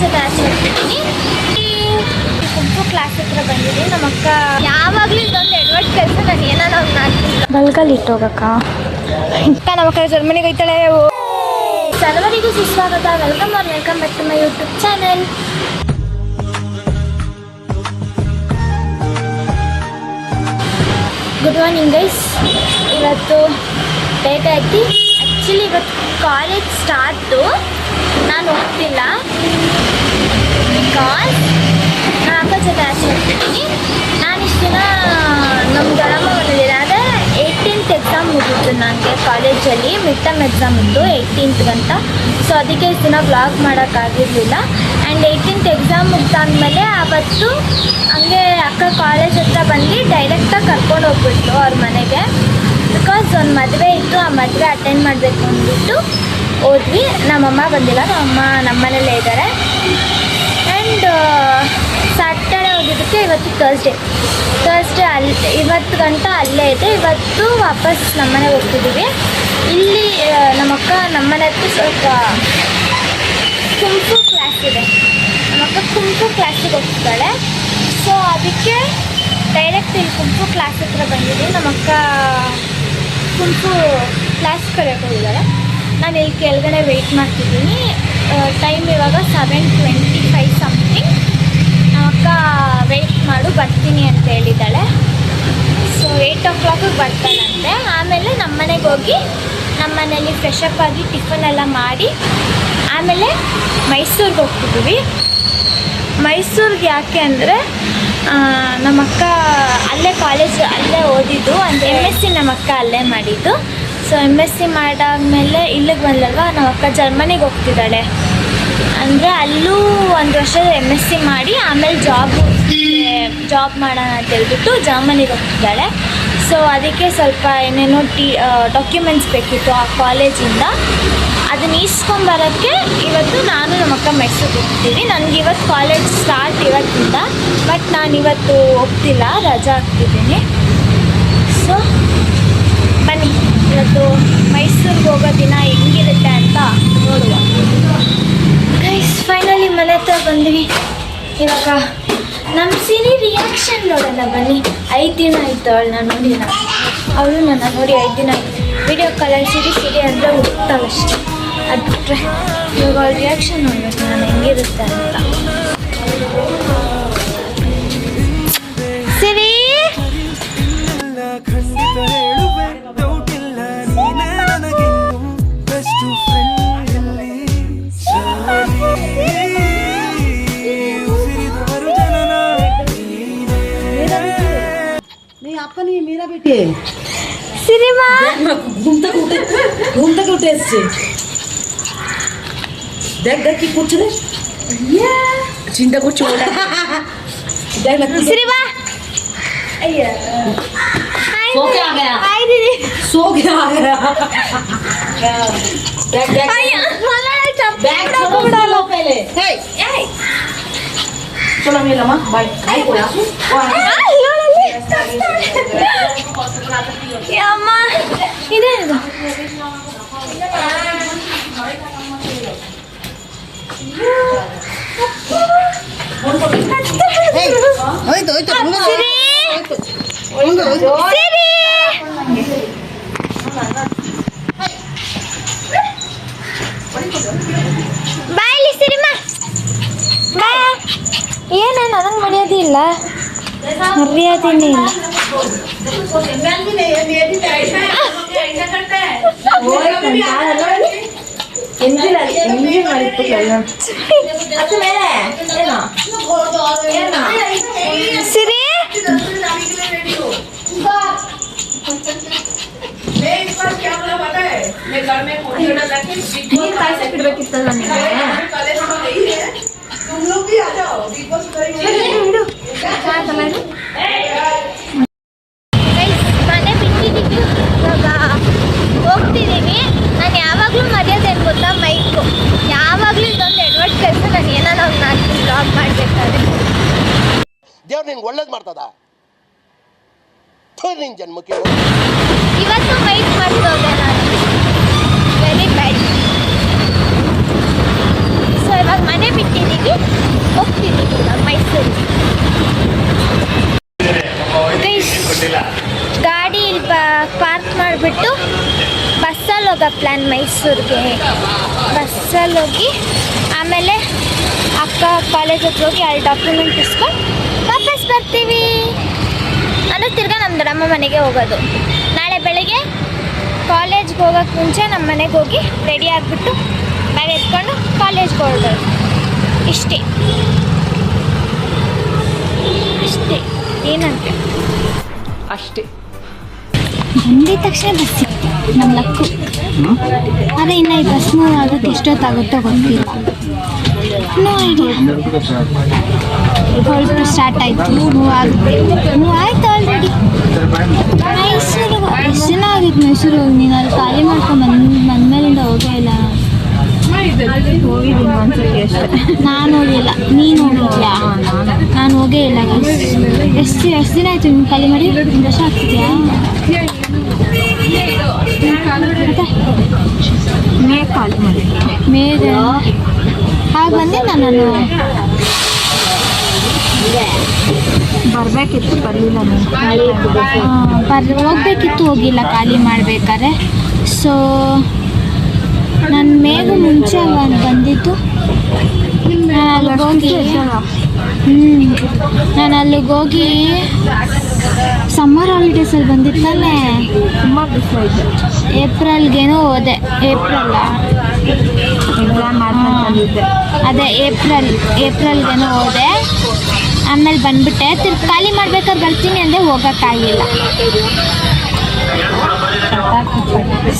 ಜೊತೆ ಆಚೆ ಹೋಗ್ತಿದ್ದೀನಿ. ಕುಂಕು ಕ್ಲಾಸ್ ಹತ್ರ ಬಂದಿದ್ದೀನಿ. ನಮ್ಮ ಅಕ್ಕ ಯಾವಾಗಲೂ ಇದೊಂದು ಎಡವಟ್ ಕೆಲಸ ನಾನು ಏನಾರ ಒಂದು ಮಾಡ್ತೀನಿ. ಬಲ್ಗಲ್ಲಿ ಇಟ್ಟೋಗಕ್ಕ ನಮ್ಮ ಅಕ್ಕ ಜರ್ಮನಿಗೆ ಹೋಯ್ತಾಳೆ. ಸರ್ವರಿಗೂ ಸುಸ್ವಾಗತ. Welcome back to my YouTube channel. Good morning guys. ಇವತ್ತು ಡೇಟ್ ಐತಿ. ಆ್ಯಕ್ಚುಲಿ ಇವತ್ತು ಕಾಲೇಜ್ ಸ್ಟಾರ್ಟು. ನಾನು ಹೋಗ್ತಿಲ್ಲ ಬಿಕಾಸ್ ನಾನು ಅಕ್ಕ ಜೊತೆ ಆಚೆ ಹೋಗ್ತಿದ್ದೀನಿ. ನಾನು ಇಷ್ಟು ದಿನ ನಮ್ಮ ದೊಡ್ಡಮ್ಮ ಬಂದಿಲ್ಲ. ಆದರೆ 18th ಎಕ್ಸಾಮ್ ಮುಗಿತ್ತು ನನಗೆ ಕಾಲೇಜಲ್ಲಿ. ಮಿಡ್ ಟರ್ಮ್ ಎಕ್ಸಾಮ್ ಇತ್ತು 18th ಗಂಟ. ಸೊ ಅದಕ್ಕೆ ಇಷ್ಟು ದಿನ ವ್ಲಾಗ್ ಮಾಡೋಕ್ಕಾಗಿರಲಿಲ್ಲ. ಆ್ಯಂಡ್ 18th ಎಕ್ಸಾಮ್ ಮುಗ್ದಾದ್ಮೇಲೆ ಆವತ್ತು ಹಂಗೆ ಅಕ್ಕ ಕಾಲೇಜ್ ಹತ್ರ ಬಂದು ಡೈರೆಕ್ಟಾಗಿ ಕರ್ಕೊಂಡು ಹೋಗ್ಬಿಟ್ಟು ಅವ್ರ ಮನೆಗೆ. ಬಿಕಾಸ್ ಒಂದು ಮದುವೆ ಇತ್ತು, ಆ ಮದುವೆ ಅಟೆಂಡ್ ಮಾಡಬೇಕು ಅಂದ್ಬಿಟ್ಟು ಹೋದ್ವಿ. ನಮ್ಮಮ್ಮ ಬಂದಿಲ್ಲ, ನಮ್ಮಮ್ಮ ನಮ್ಮ ಮನೇಲೇ ಇದ್ದಾರೆ. ಆ್ಯಂಡ್ ಸ್ಯಾಟರ್ಡೆ ಹೋಗಿದ್ದಕ್ಕೆ ಇವತ್ತು ಥರ್ಸ್ಡೇ ಇವತ್ತು ಗಂಟ ಅಲ್ಲೇ ಇದೆ. ಇವತ್ತು ವಾಪಸ್ ನಮ್ಮನೆಗೆ ಹೋಗ್ತಿದ್ದೀವಿ. ಇಲ್ಲಿ ನಮ್ಮಕ್ಕ ನಮ್ಮನೆ ಹತ್ರ ಸ್ವಲ್ಪ ಕುಂಕು ಕ್ಲಾಸ್ ಇದೆ. ನಮ್ಮಕ್ಕ ಕುಂಕು ಕ್ಲಾಸಿಗೆ ಹೋಗ್ತಿದ್ದಾಳೆ. ಸೊ ಅದಕ್ಕೆ ಡೈರೆಕ್ಟ್ ಇಲ್ಲಿ ಕುಂಕು ಕ್ಲಾಸ್ ಹತ್ರ ಬಂದಿದ್ದೀವಿ. ನಮ್ಮಕ್ಕ ಕುಂಕು ಕ್ಲಾಸ್ ಕರೆಯೋಕೆ ಹೋಗಿದ್ದಾಳೆ. ನಾನು ಇಲ್ಲಿ ಕೆಳಗಡೆ ವೆಯ್ಟ್ ಮಾಡ್ತಿದ್ದೀನಿ. ಟೈಮ್ ಇವಾಗ 7:25 ಸಮಥಿಂಗ್. ನಮ್ಮಕ್ಕ ವೆಯ್ಟ್ ಮಾಡು ಬರ್ತೀನಿ ಅಂತ ಹೇಳಿದ್ದಾಳೆ. So 8 o'clock ಬರ್ತಾಳಂತೆ. ಆಮೇಲೆ ನಮ್ಮ ಮನೆಗೆ ಹೋಗಿ ನಮ್ಮ ಮನೇಲಿ ಫ್ರೆಶಪ್ ಆಗಿ ಟಿಫನ್ ಎಲ್ಲ ಮಾಡಿ ಆಮೇಲೆ ಮೈಸೂರಿಗೆ ಹೋಗ್ತಿದ್ದೀವಿ. ಮೈಸೂರಿಗೆ ಯಾಕೆ ಅಂದರೆ ನಮ್ಮಕ್ಕ ಅಲ್ಲೇ ಅಲ್ಲೇ ಓದಿದ್ದು. ಅಂದರೆ MSc ನಮ್ಮಕ್ಕ ಅಲ್ಲೇ ಮಾಡಿದ್ದು. ಸೊ MSc ಮಾಡಾದ್ಮೇಲೆ ಇಲ್ಲಿಗೆ ಬಂದಲ್ವ, ನಮ್ಮಕ್ಕ ಜರ್ಮನಿಗೆ ಹೋಗ್ತಿದ್ದಾಳೆ. ಅಂದರೆ ಅಲ್ಲೂ 1 ವರ್ಷ MSc ಮಾಡಿ ಆಮೇಲೆ ಜಾಬ್ ಮಾಡೋಣ ಅಂತ ಹೇಳ್ಬಿಟ್ಟು ಜರ್ಮನಿಗೆ ಹೋಗ್ತಿದ್ದಾಳೆ. ಸೊ ಅದಕ್ಕೆ ಸ್ವಲ್ಪ ಏನೇನೋ ಡಾಕ್ಯುಮೆಂಟ್ಸ್ ಬೇಕಿತ್ತು ಆ ಕಾಲೇಜಿಂದ. ಅದನ್ನ ಈಸ್ಕೊಂಬರೋಕ್ಕೆ ಇವತ್ತು ನಾನು ನಮ್ಮಕ್ಕ ಮೈಸೂರಿಗೆ ಹೋಗ್ತೀವಿ. ನನಗೆ ಇವತ್ತು ಕಾಲೇಜ್ ಸ್ಟಾರ್ಟ್ ಇವತ್ತಿಂದ. ಬಟ್ ನಾನು ಇವತ್ತು ಹೋಗ್ತಿಲ್ಲ, ರಜಾ ಹಾಕ್ತಿದ್ದೀನಿ. ಸೊ ಬನ್ನಿ ಇವತ್ತು ಮೈಸೂರಿಗೆ ಹೋಗೋ ದಿನ ಹೆಂಗಿರುತ್ತೆ ಅಂತ ನೋಡುವ. ಗೈಸ್ ಫೈನಲಿ ಮನೆ ಹತ್ರ ಬಂದ್ವಿ. ಇವಾಗ ನಮ್ಮ ಸಿರಿ ರಿಯಾಕ್ಷನ್ ನೋಡೋಣ ಬನ್ನಿ. 5 ದಿನ ಆಯಿತು ಅವಳನ್ನ ನೋಡಿಲ್ಲ. ಅವಳು ನನ್ನ ನೋಡಿ 5 ದಿನ ಆಯಿತು. ವಿಡಿಯೋ ಕಾಲಲ್ಲಿ ಸಿರಿ ಅಂದರೆ ಹುಡುಕ್ತಾಳಷ್ಟೆ. ಅದು ಬಿಟ್ಟರೆ ಇವಾಗ ಅವಳ ರಿಯಾಕ್ಷನ್ ನೋಡ್ಬೇಕು ನಾನು ಹೆಂಗಿರುತ್ತೆ ಅಂತ. ಸಿರಿ আপনি মেরা বেটে সিনেমা ঘুম থেকে উঠে এসছে। দেখ কি করছে রে, চিন্তা করছে ওটা। দেখ না সিনেমা सो के आ गया, हाय दीदी सो के आ गया। देख मला बैग छोड़ो लो पहले। चलो मेरा माँ बाय खाई को आसू ಅಮ್ಮ ಇದೆ ಇದು. ಬಾಯ್ಲಿ ಸಿರಿಮಾ ಬಾ. ಏನೇ ನನಗೆ ಮರ್ಯಾದಿಲ್ಲ, ಮರ್ಯಾದಿನೇ ಇಲ್ಲ. ಸಿರಿ ಇಡ್ಬೇಕಿತ್ತಲ್ಲ ಮನೆ ಬಿಟ್ಟಿದ್ದೀವಿ, ಇವಾಗ ಹೋಗ್ತಿದ್ದೀವಿ. ನಾನು ಯಾವಾಗಲೂ ಮರ್ಯಾದೆ ಏನು ಗೊತ್ತಾ, ಮೈಕು. ಯಾವಾಗಲೂ ಇದೊಂದು ಎಡವಟ್ ಕೆಲಸ ನಾನು ಏನಾದ್ರು ಒಂದು ಮಾಡ್ತೀನಿ ಬ್ಲಾಗ್ ಮಾಡಬೇಕಾದ್ರೆ. ದೇವ್ರು ನಿಂಗೆ ಒಳ್ಳೇದು ಮಾಡ್ತದ ನಿನ್ನ ಜನ್ಮಕ್ಕೆ. ಇವತ್ತು ಮೈಕ್ ಮಾಡ್ತೋದೆ ನಾನು, ವೆರಿ ಬ್ಯಾಡ್. ಸೊ ಇವಾಗ ಮನೆ ಬಿಟ್ಟಿದ್ದೀವಿ. ಹೋಗೋ ಪ್ಲ್ಯಾನ್ ಮೈಸೂರಿಗೆ. ಬಸ್ಸಲ್ಲಿ ಹೋಗಿ ಆಮೇಲೆ ಅಕ್ಕ ಕಾಲೇಜ್ ಹತ್ರ ಹೋಗಿ ಅಲ್ಲಿ ಡಾಕ್ಯುಮೆಂಟ್ ಇಸ್ಕೊಂಡು ವಾಪಸ್ ಬರ್ತೀವಿ. ಅಂದರೆ ತಿರ್ಗಾ ನಮ್ಮ ದೊಡ್ಡಮ್ಮ ಮನೆಗೆ ಹೋಗೋದು. ನಾಳೆ ಬೆಳಗ್ಗೆ ಕಾಲೇಜ್ಗೆ ಹೋಗೋಕ್ಕೆ ಮುಂಚೆ ನಮ್ಮ ಮನೆಗೆ ಹೋಗಿ ರೆಡಿ ಆಗಿಬಿಟ್ಟು ಬ್ಯಾಗ್ ಎತ್ಕೊಂಡು ಕಾಲೇಜ್ಗೆ ಹೊರಡೋದು. ಇಷ್ಟೇ ಅಷ್ಟೇ, ಏನಂತೆ ಅಷ್ಟೇ. ಬಂದಿದ ತಕ್ಷಣ ಬಸ್ ಸಿಕ್ತು ನಮ್ಮ ಲಕ್ಕು. ಅದೇ ಇನ್ನು ಈ ಬಸ್ ಮೂವ್ ಆಗೋಕ್ಕೆ ಎಷ್ಟೊತ್ತಾಗುತ್ತೋ ಗೊತ್ತಿಲ್ಲ. No idea. ಹೊರಟು ಸ್ಟಾರ್ಟ್ ಆಯಿತು, ಮೂವ್ ಆಯಿತು ಆಲ್ರೆಡಿ. ಮೈಸೂರು ಎಷ್ಟು ಜನ ಆಗಿತ್ತು ಮೈಸೂರು ಹೋಗಿ. ನೀನು ಅಲ್ಲಿ ಖಾಲಿ ಮಾಡ್ಕೊಂಡು ಬಂದಮೇಲಿಂದ ಹೋಗೇ ಇಲ್ಲ. ಹೋಗಿದ್ದೀನಿ ಒಂದ್ಸತಿ ಅಷ್ಟೇ. ನಾನು ಹೋಗಿಲ್ಲ, ನೀನು ಹೋಗಿದ್ಯಾ? ನಾನು ಹೋಗೇ ಇಲ್ಲ. ಎಷ್ಟು ದಿನ ಆಯಿತು ನೀನು ಖಾಲಿ ಮಾಡಿ? 1 ವರ್ಷ ಆಗ್ತಿದ್ಯಾ? ಮೇ ಖಾಲಿ ಮಾಡಿ ಮೇಗ ಹಾಗೆ ಬಂದಿದ್ದ ನಾನು. ಬರಬೇಕಿತ್ತು, ಬರಲಿಲ್ಲ. ಹೋಗ್ಬೇಕಿತ್ತು, ಹೋಗಿಲ್ಲ ಖಾಲಿ ಮಾಡಬೇಕಾದ್ರೆ. ಸೊ ನಾನು ಮೇಗೂ ಮುಂಚೆ ಬಂದಿದ್ದು. ನಾನು ಅಲ್ಲಿಗೆ ಹೋಗಿ ಸಮ್ಮರ್ ಹಾಲಿಡೇಸಲ್ಲಿ ಬಂದಿತ್ತಲ್ಲೇ, ತುಂಬ ಬಿಸಿಲೈತೆ. ಏಪ್ರಿಲ್ಗೇನೋ ಹೋದೆ. ಎಕ್ಸಾಮ್ ಬಂದಿದ್ದೆ. ಅದೇ ಏಪ್ರಿಲ್ಗೇನೋ ಹೋದೆ. ಆಮೇಲೆ ಬಂದ್ಬಿಟ್ಟೆ. ತಿರ್ಗಿ ಖಾಲಿ ಮಾಡ್ಬೇಕಾದ್ರೆ ಬರ್ತೀನಿ ಅಂದರೆ ಹೋಗೋಕ್ಕಾಗಿಲ್ಲ.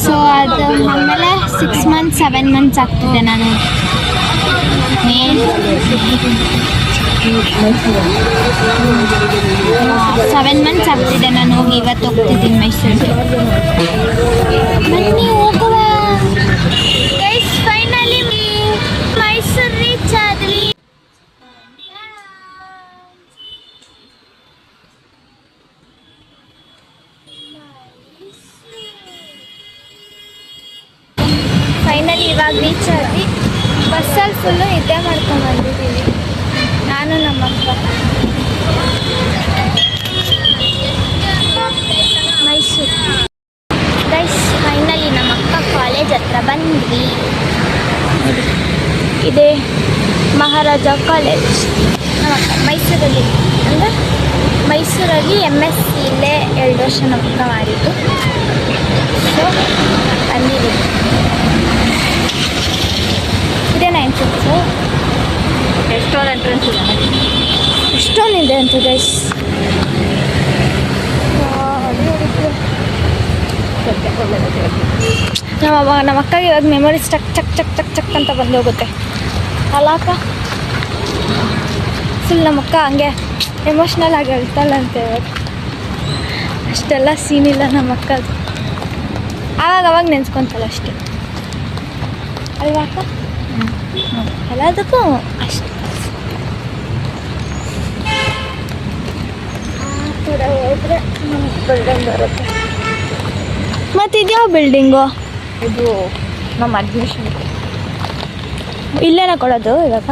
ಸೊ ಅದು ಆಮೇಲೆ 6 months 7 months ಆಗ್ತಿದ್ದೆ ನಾನು. 7 months ಆಗ್ತಿದೆ ನಾನು ಹೋಗಿ. ಇವತ್ತು ಹೋಗ್ತಿದ್ದೀನಿ ಮೈಸೂರಿಗೆ. ಬನ್ನಿ ಹೋಗುವ. ಗೈಸ್, ಫೈನಲಿ ಮೈಸೂರು ರೀಚ್ ಆದ್ವಿ. ಫೈನಲಿ ಇವಾಗ ರೀಚ್ ಆದ್ವಿ. ಬಸ್ಸಲ್ಲಿ ಫುಲ್ಲು ನಿದ್ದೆ ಮಾಡ್ಕೊಂಡು ಬಂದಿದ್ದೀವಿ ನಾನು ನಮ್ಮ ಅಕ್ಕ. ಮೈಸೂರು ಗೈಸ್, ಫೈನಲಿ ನಮ್ಮ ಅಕ್ಕ ಕಾಲೇಜ್ ಹತ್ರ ಬಂದ್ವಿ. ಇದೆ ಮಹಾರಾಜ ಕಾಲೇಜ್. ನಮ್ಮ ಅಕ್ಕ ಮೈಸೂರಲ್ಲಿ, ಅಂದರೆ ಮೈಸೂರಲ್ಲಿ MSc ಇಲ್ಲೇ 2 ವರ್ಷ ನಮ್ಮ ಅಕ್ಕ ಮಾಡಿದ್ದು. ಸೊ ಬಂದಿದ್ದೀವಿ. ಇದೇನಾ ಎನ್ಸುತ್ತೆ? ಎಷ್ಟೊಂದು ಎಂಟ್ರೆನ್ಸ್ ಇದೆ, ಎಷ್ಟೊಂದಿದೆ ಅಂತ ಗೈಸ್. ನಮ್ಮ ಅಕ್ಕಗೆ ಇವಾಗ ಮೆಮೊರೀಸ್ ಚಕ್ ಚಕ್ ಚಕ್ ಚಕ್ ಚಕ್ ಅಂತ ಬಂದೋಗುತ್ತೆ ಅಲ್ಲಾಕ. ಫುಲ್ ನಮ್ಮ ಅಕ್ಕ ಹಂಗೆ ಎಮೋಷ್ನಲ್ ಆಗಿ ಹೇಳ್ತಾಳಂತೆ. ಇವಾಗ ಅಷ್ಟೆಲ್ಲ ಸೀನ್ ಇಲ್ಲ ನಮ್ಮ ಅಕ್ಕದು. ಆವಾಗ ನೆನ್ಸ್ಕೊತಾಳೆ ಅಷ್ಟೇ ಅಲ್ವಾ ಅಕ್ಕ? ಎಲ್ಲದಕ್ಕೂ ಅಷ್ಟೇ. ಕೂಡ ಹೋದ್ರೆ ಬಿಲ್ಡಿಂಗ್ ಬರುತ್ತೆ. ಮತ್ತು ಇದ್ಯಾವ ಬಿಲ್ಡಿಂಗು? ಇದು ನಮ್ಮ ಅಡ್ಮಿಷನ್. ಇಲ್ಲೇನ ಕೊಡೋದು ಇವಾಗ?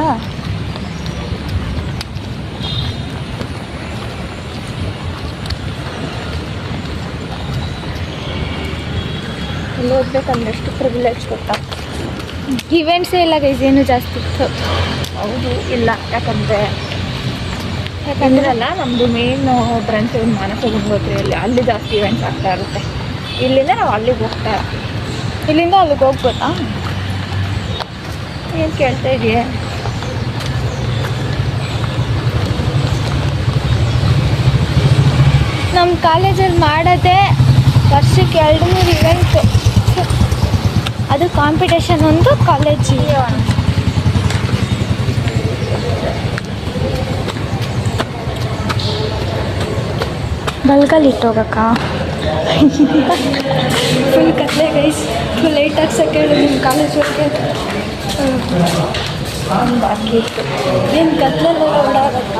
ಇಲ್ಲಿ ಓದ್ಬೇಕಂದ್ರೆ ಎಷ್ಟು ಪ್ರಿವಿಲೇಜ್ ಗೊತ್ತಾ? ಇವೆಂಟ್ಸೇ ಇಲ್ಲ ಗೈಸ್, ಏನು ಜಾಸ್ತಿ ಇತ್ತು. ಹೌದು, ಇಲ್ಲ. ಯಾಕಂದರೆ ನಮ್ಮದು ಮೇನ್ ಬ್ರಾಂಚ್ ಮಾನಸ ಗಂಗೋತ್ರಿಯಲ್ಲಿ, ಅಲ್ಲಿ ಜಾಸ್ತಿ ಇವೆಂಟ್ಸ್ ಆಗ್ತಾ ಇರುತ್ತೆ. ಇಲ್ಲಿಂದ ನಾವು ಅಲ್ಲಿಗೆ ಹೋಗ್ತಾ ಇಲ್ಲಿಂದ ಅಲ್ಲಿಗೆ ಹೋಗ್ಬೋದಾ? ಏನು ಕೇಳ್ತಾ ಇದೆಯಾ? ನಮ್ಮ ಕಾಲೇಜಲ್ಲಿ ಮಾಡೋದೇ ವರ್ಷಕ್ಕೆ 2-3 ಇವೆಂಟು. ಅದು ಕಾಂಪಿಟೇಷನ್ ಒಂದು, ಕಾಲೇಜಿಗೆ ಒಂದು. ಬಲ್ಗಲ್ಲಿ ಇಟ್ಟೋಗಕ್ಕ. ಫುಲ್ ಕತ್ಲೆ ಗೈಸ್, ಫುಲ್ ಲೇಟ್ ಆಗ್ಸೋಕ್ಕೇಳಿ ನಿಮ್ಮ ಕಾಲೇಜ್ ಒಳಗೆ ಬಾಕಿ ಇತ್ತು. ಏನು ಕತ್ಲೆಲ್ಲ ಓಡಾಡಕ್ಕ?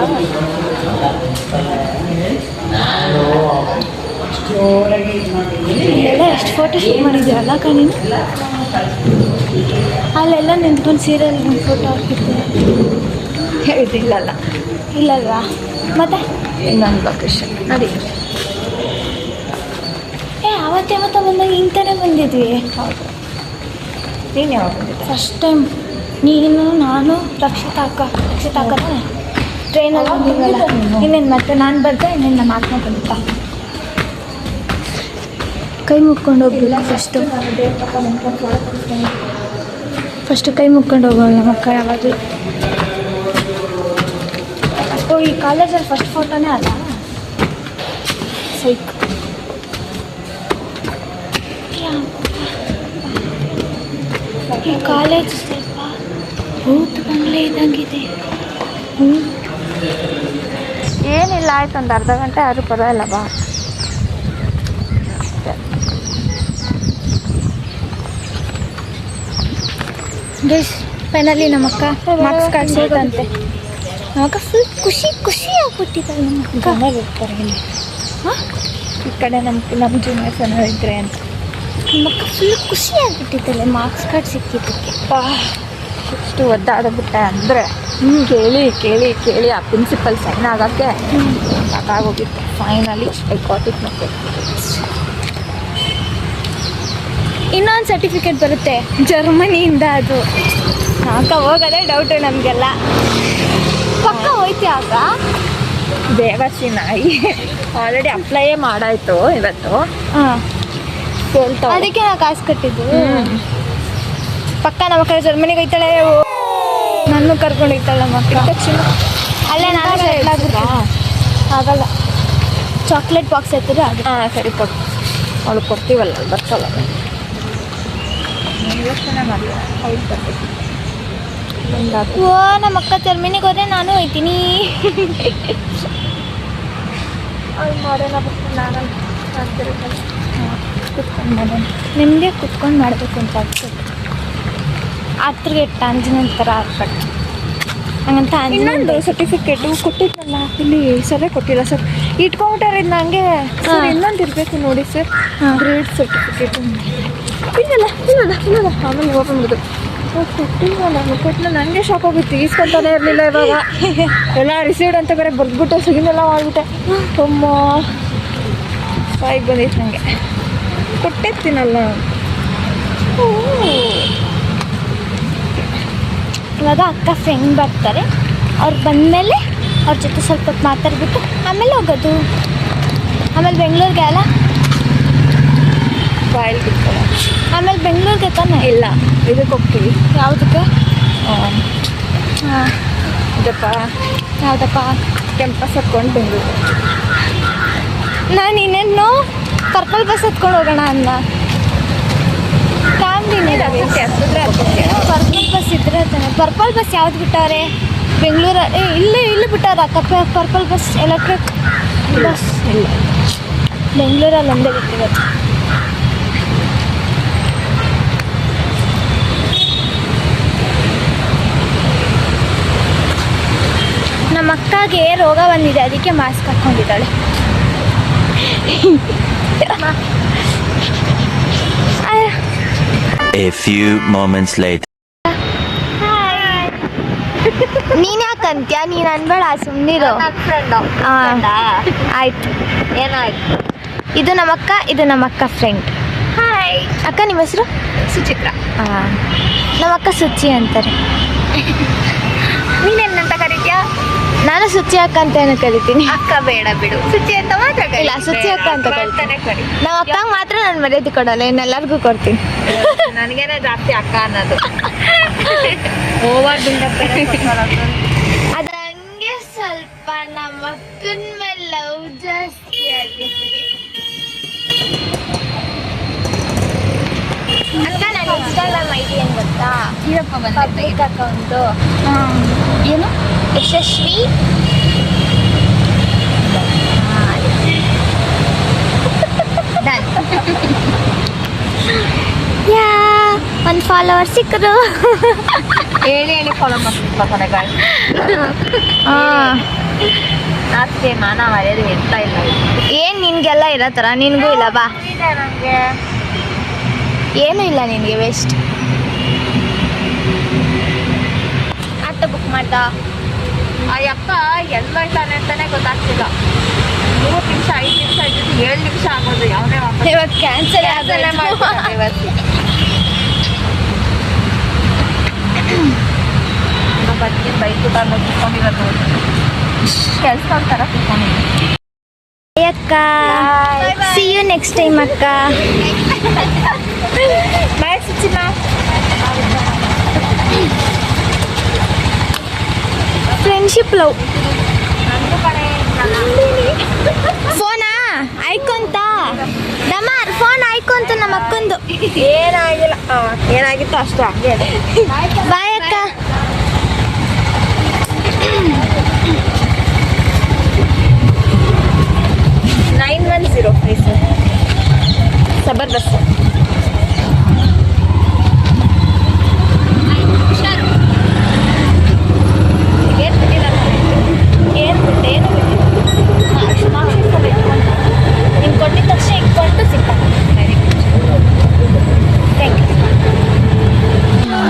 ಇಲ್ಲೆಲ್ಲ ಎಷ್ಟು ಫೋಟೋ ಶೂಟ್ ಮಾಡಿದ್ದೀರಲ್ಲ ಅಕ್ಕ ನೀನು? ಅಲ್ಲೆಲ್ಲ ನಿಂತ್ಕೊಂಡು ಸೀರಿಯಲ್ ಫೋಟೋ ಹಾಕಿರ್ತೀನಿ. ಇದಿಲ್ಲಲ್ಲ, ಇಲ್ಲಲ್ವಾ? ಮತ್ತೆ ಇನ್ನೊಂದು ಲೊಕೇಶನ್ ನೋಡಿ. ಅವತ್ತೇ ಬಂದಾಗ ಹಿಂಗೆ ತಾನೇ ಬಂದಿದ್ವಿ. ಹೌದು. ನೀನು ಯಾವಾಗ ಬಂದಿದ್ದೆ? ಫಸ್ಟ್ ಟೈಮ್ ನೀನು ನಾನು ರಕ್ಷಿತಾ ಅಕ್ಕನೇ ಟ್ರೈನಲ್ಲಿ ಬಂದಿದ್ವಲ್ಲ. ಇನ್ನೇನು ಮತ್ತೆ ನಾನು ಬರ್ದೆ, ಇನ್ನೇನು ನಮ್ಮ ಅಕ್ಕ ಬಂದಿದ್ದ. ಕೈ ಮುಕ್ಕೊಂಡು ಹೋಗ್ಲಿಲ್ಲ ಫಸ್ಟು ಕೈ ಮುಕ್ಕೊಂಡು ಹೋಗೋಲ್ಲ ನಮ್ಮ ಅಕ್ಕ ಯಾವಾಗಲೂ. ಓ, ಈ ಕಾಲೇಜಲ್ಲಿ ಫಸ್ಟ್ ಫೋಟೋನೇ ಅಲ್ಲ ಸೈಕ್. ಈ ಕಾಲೇಜ್ ಸ್ವಲ್ಪ ಭೂತ ಬಂಗ್ಲೆ ಇದ್ದಂಗಿದೆ. ಏನಿಲ್ಲ, ಆಯ್ತು ಒಂದು ಅರ್ಧ ಗಂಟೆ ಆದರೂ ಪರವಾಗಿಲ್ಲ ಬಾ. ಗೈಸ್ ಫೈನಲಿ ನಮ್ಮಕ್ಕ ಮಾರ್ಕ್ಸ್ ಕಾರ್ಡ್ ಸಿಗುತ್ತಂತೆ. ನಮ್ಮಕ್ಕ ಫುಲ್ ಖುಷಿ ಆಗ್ಬಿಟ್ಟಿದ್ದಾರೆ. ನಮ್ಮ ಅಕ್ಕ ಹಾಂ, ಈ ಕಡೆ ನಮ್ಮ ಜೂನಿಯರ್ಸ್ ಅನ್ನೋ ಇದ್ರೆ ಅಂತ ನಮ್ಮಕ್ಕ ಫುಲ್ ಖುಷಿ ಆಗಿಬಿಟ್ಟಿದ್ದಲ್ಲ ಮಾರ್ಕ್ಸ್ ಕಾರ್ಡ್ ಸಿಕ್ಕಿದ್ದಕ್ಕೆ. ಎಷ್ಟು ಒದ್ದಾಡಬಿಟ್ಟೆ ಅಂದರೆ ಕೇಳಿ ಆ ಪ್ರಿನ್ಸಿಪಲ್ ಸೈನ್ ಆಗೋಕ್ಕೆ ಸಾಕಾಗೋಗಿತ್ತು. Finally I got it. ಮತ್ತೆ ಇನ್ನೊಂದು ಸರ್ಟಿಫಿಕೇಟ್ ಬರುತ್ತೆ ಜರ್ಮನಿಯಿಂದ. ಅದು ಆಗ ಹೋಗೋದೇ ಡೌಟು ನಮಗೆಲ್ಲ. ಪಕ್ಕ ಹೋಯ್ತಿ ಆಗ ದೇವಸಿ ನಾಯಿ ಆಲ್ರೆಡಿ ಅಪ್ಲೈಯೇ ಮಾಡಾಯ್ತು ಇವತ್ತು. ಹಾಂ, ಹೇಳ್ತಾವೆ. ಅದಕ್ಕೆ ನಾವು ಕಾಸು ಕಟ್ಟಿದ್ದು. ಪಕ್ಕ ನಮ್ಮ ಕಡೆ ಜರ್ಮನಿಗೆ ಹೋಯ್ತಾಳೆ, ನನ್ನ ಕರ್ಕೊಂಡು ಹೋಗ್ತಾಳೆ ನಮ್ಮ ಅಕ್ಕ. ಅಲ್ಲೇ ನಾನು ಸೆಟ್ಲ್ ಆಗ್ಬಿಡ್ತಾ ಆಗಲ್ಲ. ಚಾಕ್ಲೇಟ್ ಬಾಕ್ಸ್ ಎತ್ತಿದ್ರೆ ಅದು. ಹಾಂ ಸರಿ, ಕೊಡು. ಅವಳು ಕೊಡ್ತೀವಲ್ಲ, ಬರ್ತಲ್ಲ. ಯೋಚನೆ ಮಾಡಿ ಓ, ನಮ್ಮ ಅಕ್ಕ ಜರ್ಮನಿಗೆ ಹೋದ್ರೆ ನಾನು ಹೋಯ್ತೀನಿ. ಅಲ್ಲಿ ಮಾಡೋಣ ಬಿಟ್ಟು ನಾನು ಕುತ್ಕೊಂಡು ಮಾಡೋಣ. ನಿಮಗೆ ಕುತ್ಕೊಂಡು ಮಾಡಬೇಕು ಅಂತ ಆಗ್ತದೆ. ಹತ್ತಿರಗೆ ಆಂಜನೇಯನ ಥರ ಆಗ್ಬಾರ್ದು ಹಂಗಂತ. ಇನ್ನೊಂದು ಸರ್ಟಿಫಿಕೇಟು ಕೊಟ್ಟಿದ್ನಲ್ಲ ಇಲ್ಲಿ ಸರೇ ಕೊಟ್ಟಿಲ್ಲ ಸರ್, ಇಟ್ಕೊಂಬಿಟ್ಟಾರೆ ಇದು ನನಗೆ. ಸರ್ ಇನ್ನೊಂದು ಇರಬೇಕು ನೋಡಿ ಸರ್, ಗ್ರೇಡ್ ಸರ್ಟಿಫಿಕೇಟು. ಇನ್ನಲ್ಲ ಆಮೇಲೆ ಹೋಗ್ಬಿಡ್ದು. ಕೊಟ್ಟಿಲ್ಲ, ನನಗೆ ಶಾಕ್ ಹೋಗಿತ್ತು. ಈಸ್ಕೊಂತಾನೆ ಇರಲಿಲ್ಲ ಇವಾಗ. ಎಲ್ಲ ರಿಸೀವ್ಡ್ ಅಂತ ಬೇರೆ ಬರ್ದ್ಬಿಟ್ಟು ಸಿಗಿನೆಲ್ಲ ಮಾಡಿಬಿಟ್ಟೆ. ತುಂಬ ಬಾಯಿಗೆ ಬಂದಿತ್ತು ನನಗೆ. ಕೊಟ್ಟಿರ್ತೀನಲ್ಲ. ಇವಾಗ ಅಕ್ಕ ಫ್ರೆಂಡ್ ಬರ್ತಾರೆ. ಅವ್ರು ಬಂದಮೇಲೆ ಅವ್ರ ಜೊತೆ ಸ್ವಲ್ಪ ಹೊತ್ತು ಮಾತಾಡ್ಬಿಟ್ಟು ಆಮೇಲೆ ಹೋಗೋದು. ಆಮೇಲೆ ಬೆಂಗಳೂರಿಗೆ ಅಲ್ಲ, ಬಾಯಲ್ಲಿ ಬಿಟ್ಕೊಳ್ಳೋ. ಆಮೇಲೆ ಬೆಂಗಳೂರಿಗೆ ತಾನೆ. ಇಲ್ಲ, ಇದಕ್ಕೆ ಹೋಗ್ತೀವಿ. ಯಾವುದಕ್ಕೆ? ಹಾಂ, ಇದಪ್ಪ ಯಾವುದಪ್ಪ? ಕ್ಯಾಂಪಸ್ ಹತ್ಕೊಂಡು ಬೆಂಗಳೂರು. ನಾನು ಇನ್ನೇನು ಪರ್ಪಲ್ ಬಸ್ ಹತ್ಕೊಂಡು ಹೋಗೋಣ ಅನ್ನ ಫ್ಯಾಮ್ಲಿನೇ. ಪರ್ಪಲ್ ಬಸ್ ಇದ್ರೆ ತಾನೆ. ಪರ್ಪಲ್ ಬಸ್ ಯಾವ್ದು ಬಿಟ್ಟವ್ರೆ ಬೆಂಗಳೂರು? ಇಲ್ಲಿ ಬಿಟ್ಟವ್ರ ಅಕ್ಕ ಪರ್ಪಲ್ ಬಸ್, ಎಲೆಕ್ಟ್ರಿಕ್ ಬಸ್. ಇಲ್ಲ, ಬೆಂಗಳೂರಲ್ಲಿ ಒಂದೇ ಬಿಟ್ಟಿರೋದು. ನಮ್ಮ ಅಕ್ಕಗೆ ರೋಗ ಬಂದಿದೆ, ಅದಕ್ಕೆ mask ಹಾಕ್ಕೊಂಡಿದ್ದಾಳೆ. A few moments later. ನೀನು ಯಾಕಂತ್ಯ? ನೀನು ಅನ್ಬೇಡ, ಸುಮ್ಮನಿರು. ಆಯ್ತು, ಏನಾಯ್ತು? ಇದು ನಮ್ಮ ಅಕ್ಕ ಫ್ರೆಂಡ್. ಹಾಯ್ ಅಕ್ಕ, ನಿಮ್ಮ ಹೆಸರು? ಸುಚಿತ್ರ. ನಮ್ಮ ಅಕ್ಕ ಸುಚ್ಚಿ ಅಂತಾರೆ. ನೀನೇನಂತ ಕರಿತೀಯಾ? ನಾನು ಸುಚ್ಚಿ ಅಕ್ಕ ಅಂತ ಕರಿತೀನಿ. ಅಕ್ಕ ಬೇಡ ಬಿಡು, ಸುಚಿ ಅಂತ ಮಾತ್ರ ಕರಿ. ಇಲ್ಲ, ಸುಚ್ಚಿ ಅಕ್ಕ ಅಂತ ಕರಿತೀನಿ. ಕರಿ. ನಮ್ಮ ಅಕ್ಕಂಗೆ ಮಾತ್ರ ನಾನು ಮರ್ಯಾದೆ ಕೊಡಲ್ಲ, ಇನ್ನೆಲ್ಲರಿಗೂ ಕೊಡ್ತೀನಿ. ನನಗೇನೆ ಜಾಸ್ತಿ ಅಕ್ಕ ಅನ್ನೋದು. Over buildup. ಅದು ಹಂಗೆ ಸ್ವಲ್ಪ ನಮ್ಮ ಅಕ್ಕನ ಮೇಲೆ ಲವ್ ಜಾಸ್ತಿ ಆಗಿದೆ. ಅಕ್ಕ, ನನ್ನ ಇನ್ಸ್ಟಾಗ್ರಾಮ್ ಐಡಿ ಏನು ಗೊತ್ತಾ? Public account. ಏನು? ಯಶಸ್ವಿ ಯಾ, ಒಂದು ಫಾಲೋವರ್ ಸಿಕ್ಕರು. ಹೇಳಿ ಫಾಲೋ ಮಾಡ್ತಾರೆ. ನಾಚಿಕೆ ಮಾನ ಮರ್ಯಾದೆ ಎಂತ ಇಲ್ಲ. ಏನು ನಿನಗೆಲ್ಲ ಇರೋ ಥರ ನಿನಗೂ ಇಲ್ಲ ಬಾ. ನನಗೆ ಏನೂ ಇಲ್ಲ ನಿನಗೆ, ವೇಸ್ಟ್. ಆಟೋ ಬುಕ್ ಮಾಡ್ದ ಆ ಅಕ್ಕ ಎಲ್ಲೋಯ್ತಾನೆ ಅಂತಾನೆ ಗೊತ್ತಾಗ್ತಿಲ್ಲ. 3 ನಿಮಿಷ 5 ನಿಮಿಷ ಆಯ್ತು, 7 ನಿಮಿಷ ಆಗೋದು. ಯಾವನೇ ಇವತ್ತು ಕ್ಯಾನ್ಸಲ್ ಮಾಡ್ತಾರೆ ಇವತ್ತು. ಹಾಗೆ ಬೈಕ್ ಊಟ ಕುತ್ಕೊಂಡಿರೋದು ಕೆಲಸ ಥರ ಕುತ್ಕೊಂಡಿದ್ದೀನಿ. ಅಕ್ಕ ಸಿ ಯು ನೆಕ್ಸ್ಟ್ ಟೈಮ್ ಅಕ್ಕ. ಬಾಯ್ ಸುಚಿಮಾ. ಫ್ರೆಂಡ್ಶಿಪ್ ಲವ್ ಫೋನಾ ಆಯ್ಕೊಂತ ಡಮಾರ್ ಫೋನ್ ಆಯ್ಕೊಂತ ನಮ್ಮ ಅಕ್ಕಂದು. ಏನಾಗಿಲ್ಲ, ಏನಾಗಿತ್ತು ಅಷ್ಟು ಹಂಗೆ. ಬಾಯ್ ಅಕ್ಕ. ಪ್ಲೀಸ್ ಜಬರ್ದಸ್ತ್.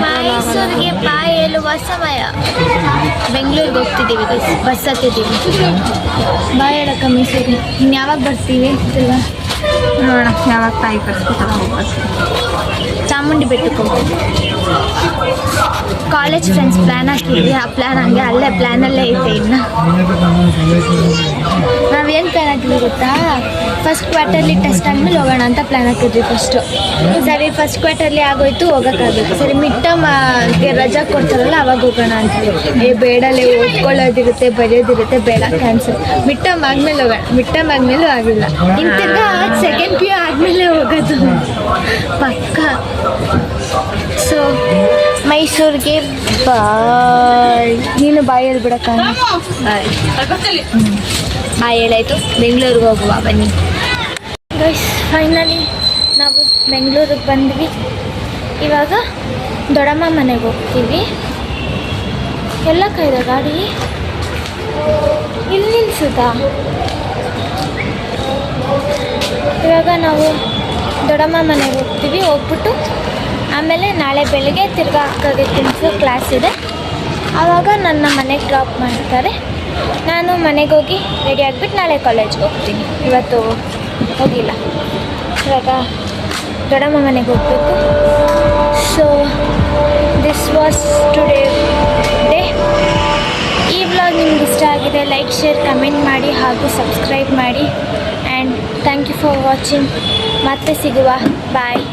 ಮೈಸೂರಿಗೆ ಬಾ ಹೇಳುವ ಸಮಯ. ಬೆಂಗಳೂರಿಗೆ ಹೋಗ್ತಿದ್ದೀವಿ, ಬಸ್ ಹತ್ತಿದ್ದೀವಿ. ಬಾ ಹೇಳಕ್ಕ ಮೈಸೂರಿಗೆ. ಇನ್ನು ಯಾವಾಗ ಬರ್ತೀವಿ ಗೊತ್ತಿಲ್ಲ, ನೋಡೋಣ ಯಾವಾಗ ತಾಯಿ ಕರ್ಸ್ಕೊತಾರೆ ಹೋಗ್ಬಸ್. ಚಾಮುಂಡಿ ಬೆಟ್ಟಕ್ಕೆ ಹೋಗ್ತೀವಿ. ಕಾಲೇಜ್ ಫ್ರೆಂಡ್ಸ್ ಪ್ಲ್ಯಾನ್ ಹಾಕಿದ್ವಿ, ಆ ಪ್ಲ್ಯಾನ್ ಹಂಗೆ ಅಲ್ಲೇ ಪ್ಲ್ಯಾನಲ್ಲೇ ಐತೆ. ಇನ್ನು ನಾವೇನು ಪ್ಲ್ಯಾನ್ ಹಾಕಿದ್ವಿ ಗೊತ್ತಾ, ಫಸ್ಟ್ ಕ್ವಾರ್ಟರ್ಲಿ ಟೆಸ್ಟ್ ಆದಮೇಲೆ ಹೋಗೋಣ ಅಂತ ಪ್ಲ್ಯಾನ್ ಹಾಕಿದ್ವಿ ಫಸ್ಟು. ಸರಿ ಫಸ್ಟ್ ಕ್ವಾರ್ಟರ್ಲಿ ಆಗೋಯ್ತು, ಹೋಗೋಕ್ಕಾಗಬೇಕು. ಸರಿ ಮಿಡ್ ಟರ್ಮ್ಗೆ ರಜಾ ಕೊಡ್ತಾರಲ್ಲ ಅವಾಗ ಹೋಗೋಣ ಅಂತ. ಬೇಡಲೇ ಓದ್ಕೊಳ್ಳೋದಿರುತ್ತೆ, ಬರೆಯೋದಿರುತ್ತೆ, ಬೇಡ ಕ್ಯಾನ್ಸಲ್. ಮಿಡ್ ಟರ್ಮ್ ಆದಮೇಲೆ ಹೋಗೋಣ. ಮಿಡ್ ಟರ್ಮ್ ಆದಮೇಲೂ ಆಗಿಲ್ಲ. ಇನ್ನು ತಿರ್ಗಾ ಸೆಕೆಂಡ್ ಪಿ ಯು ಆದಮೇಲೆ ಹೋಗೋದು ಪಕ್ಕ. ಸೊ ಮೈಸೂರಿಗೆ ಬಾಯ್. ನೀನು ಬಾಯ್ ಹೇಳ್ಬಿಡಕ್ಕ. ಬಾಯ್ ಹೇಳಾಯ್ತು. ಬೆಂಗಳೂರಿಗೆ ಹೋಗುವ ಬನ್ನಿ ಗೈಸ್. ಫೈನಲಿ ನಾವು ಬೆಂಗಳೂರಿಗೆ ಬಂದ್ವಿ. ಇವಾಗ ದೊಡ್ಡಮ್ಮ ಮನೆಗೆ ಹೋಗ್ತೀವಿ. ಎಲ್ಲ ಕಾಯ್ದ ಗಾಡಿ ಇಲ್ಲಿ ನಿಲ್ಸುತ್ತಾ. ಇವಾಗ ನಾವು ದೊಡ್ಡಮ್ಮ ಮನೆಗೆ ಹೋಗ್ತೀವಿ. ಹೋಗ್ಬಿಟ್ಟು ಆಮೇಲೆ ನಾಳೆ ಬೆಳಗ್ಗೆ ತಿರ್ಗಾ ಅಕ್ಕಗೆ ತಿನ್ಸೋ ಕ್ಲಾಸ್ ಇದೆ, ಆವಾಗ ನನ್ನ ಮನೆಗೆ ಡ್ರಾಪ್ ಮಾಡ್ತಾರೆ. ನಾನು ಮನೆಗೆ ಹೋಗಿ ರೆಡಿ ಆಗಿಬಿಟ್ಟು ನಾಳೆ ಕಾಲೇಜ್ಗೆ ಹೋಗ್ತೀನಿ. ಇವತ್ತು ಹೋಗಿಲ್ಲ, ಇವಾಗ ದೊಡ್ಡಮ್ಮ ಮನೆಗೆ ಹೋಗಬೇಕು. So this was today day. ಈ ವ್ಲಾಗ್ ನಿಮ್ಗೆ ಇಷ್ಟ ಆಗಿದೆ, ಲೈಕ್ ಶೇರ್ ಕಮೆಂಟ್ ಮಾಡಿ ಹಾಗೂ ಸಬ್ಸ್ಕ್ರೈಬ್ ಮಾಡಿ. And thank you for watching. ಮತ್ತೆ ಸಿಗುವ. ಬಾಯ್.